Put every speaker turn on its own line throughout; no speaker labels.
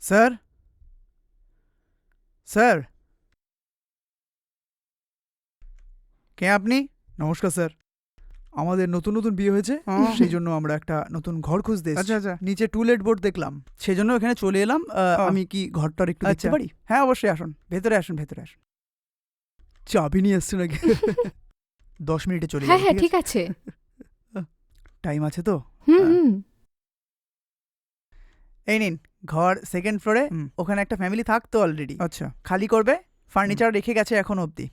Sir, sir, কে আপনি? নমস্কার sir. আমাদের নতুন নতুন বিয়ে হয়েছে, সেই জন্য আমরা একটা নতুন ঘর খুঁজতে এসেছি।
আচ্ছা আচ্ছা
নিচে টুলেট বোর্ড দেখলাম, সেই জন্য এখানে চলে এলাম। আমি কি ঘরটার একটু দেখতে
আচ্ছা।
পারি?
হ্যাঁ অবশ্যই আসুন, ভেতরে আসুন, ভেতরে আসুন।
চাবি নিয়ে এসছে নাকি? 10 মিনিটে চলে
হ্যাঁ
যাবো,
হ্যাঁ
ঠিক
ঠিক
আছে?
আছে।
টাইম আছে তো?
হুম
হ্যাঁ।
হুম
এই নিন ঘর, সেকেন্ড ফ্লোরে।
হুম,
ওখানে একটা ফ্যামিলি থাকতো অলরেডি,
আচ্ছা।
খালি করবে, ফার্নিচার রেখে গেছে এখন অবধি।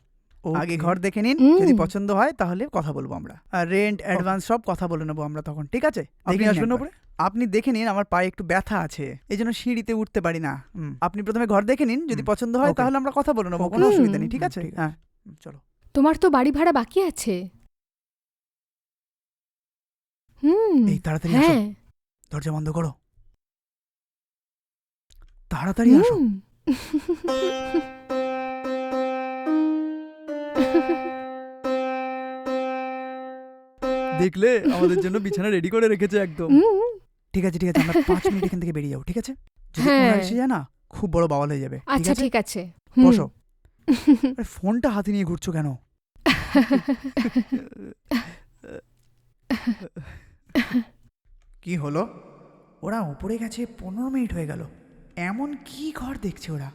আগে
ওকে।
ঘর দেখে নিন,
হুম।
যদি পছন্দ হয় তাহলে কথা বলবো আমরা। আর রেন্ট অ্যাডভান্স সব কথা বলে নেবো আমরা তখন, ঠিক আছে?
আপনি
দেখে নিন
আসবেন না
একবার।
উপরে?
আপনি দেখে নিন, আমার পায়ে একটু ব্যথা আছে, এই জন্য সিঁড়িতে উঠতে পারি না।
হুম,
আপনি প্রথমে ঘর দেখে নিন, যদি
হুম,
পছন্দ হয়
ওকে।
তাহলে আমরা কথা বলে নেবো,
ওকে।
কোনো অসুবিধা
হুম,
নেই, ঠিক
হুম,
আছে?
ঠিক আছে।
হ্যাঁ চলো।
তোমার তো বাড়ি ভাড়া বাকি আছে। হুম
এই তাড়াতাড়ি আসো,
হ্যাঁ
দরজা বন্ধ করো, তাড়াতাড়ি আসো।
হুম।
দেখলে আমাদের জন্য বিছানা রেডি করে রেখেছে একদম।
হুম,
ঠিক আছে ঠিক আছে, আমরা 5 মিনিট এখান থেকে বেরিয়ে যাবো, ঠিক আছে? যদি
হ্যাঁ।
ওনার এসে যায় না, খুব বড় বাওয়াল হয়ে যাবে। ঠিক
আচ্ছা
আছে?
ঠিক আছে। হুম।
বসো। আরে ফোনটা হাতে নিয়ে ঘুরছো কেন? কি হলো? ওরা উপরে গেছে, 15 মিনিট হয়ে গেল। এমন কি ঘর দেখছে ওরা?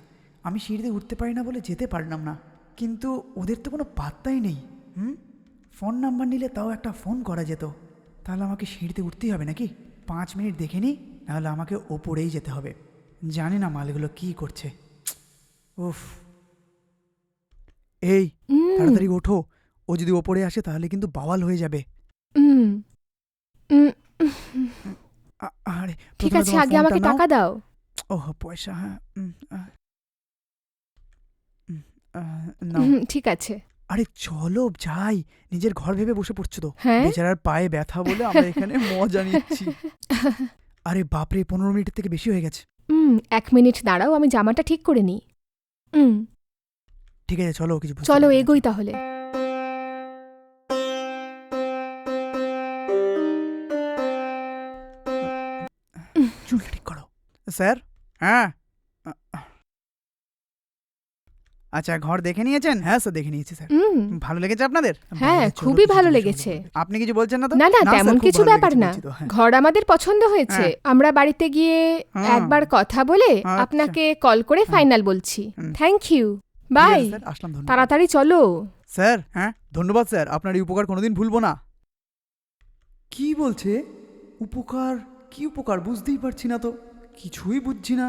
আমি সিঁড়িতে উঠতে পারি না বলে যেতে পারলাম না, কিন্তু ওদের তো কোনো পাত্তাই নেই। ফোন নাম্বার নিলে তাও একটা ফোন করা যেত। তাহলে আমাকে সিঁড়িতে উঠতেই হবে নাকি? 5 মিনিট দেখে নিই, নাহলে আমাকে ওপরেই যেতে হবে। জানি না মালগুলো কি করছে। উফ। এই
হুম,
তাড়াতাড়ি ওঠো, ও যদি ওপরে আসে তাহলে কিন্তু বাওয়াল হয়ে যাবে।
হুম, হুম।
আরে
ঠিক
প্রথমে
আছে,
তোমার
আগে আমাকে
ফোনটা নাও।
টাকা দাও।
ওহ পয়সা, হ্যাঁ। নাও।
ঠিক আছে।
আরে চলো যাই, নিজের ঘর ভেবে বসে পড়ছো তো।
হ্যাঁ
বেচারার পায়ে ব্যথা বলে আমরা এখানে মজা নিচ্ছি। আরে বাপরে, 15 মিনিটের থেকে বেশি হয়ে গেছে।
1 মিনিট দাঁড়াও, আমি জামাটা ঠিক করে নিই।
ঠিক আছে চলো, কিছু বুঝতে
চলো
পারছি না।
এগোই তাহলে।
চুলটা ঠিক করো।
স্যার, হ্যাঁ। আচ্ছা, ঘর দেখে নিয়েছেন?
হ্যাঁ স্যার, দেখে নিয়েছি স্যার।
হুম,
ভালো লেগেছে আপনাদের?
হ্যাঁ
বাইরে চলো,
খুবই
কিছু
ভালো
জিজ্ঞেস
লেগেছে।
করবো বলে।
আপনি কিছু বলছেন না তো?
না না,
না স্যার,
তেমন
খুব
কিছু
ভালো
ব্যাপার
লেগেছে
না।
বলছি তো, হ্যাঁ।
ঘর আমাদের পছন্দ হয়েছে।
হ্যাঁ।
আমরা বাড়িতে গিয়ে
হ্যাঁ।
একবার কথা বলে
আচ্ছা।
আপনাকে কল করে ফাইনাল বলছি।
হুম।
থ্যাংক ইউ,
ঠিক
বাই।
আছে স্যার, আসলাম, ধন্যবাদ।
তাড়াতাড়ি চলো।
স্যার,
হ্যাঁ?
ধন্যবাদ স্যার, আপনার এই উপকার কোনোদিন ভুলবো না। কি বলছে? উপকার? কি উপকার বুঝতেই পারছি না তো, কিছুই বুঝছি না।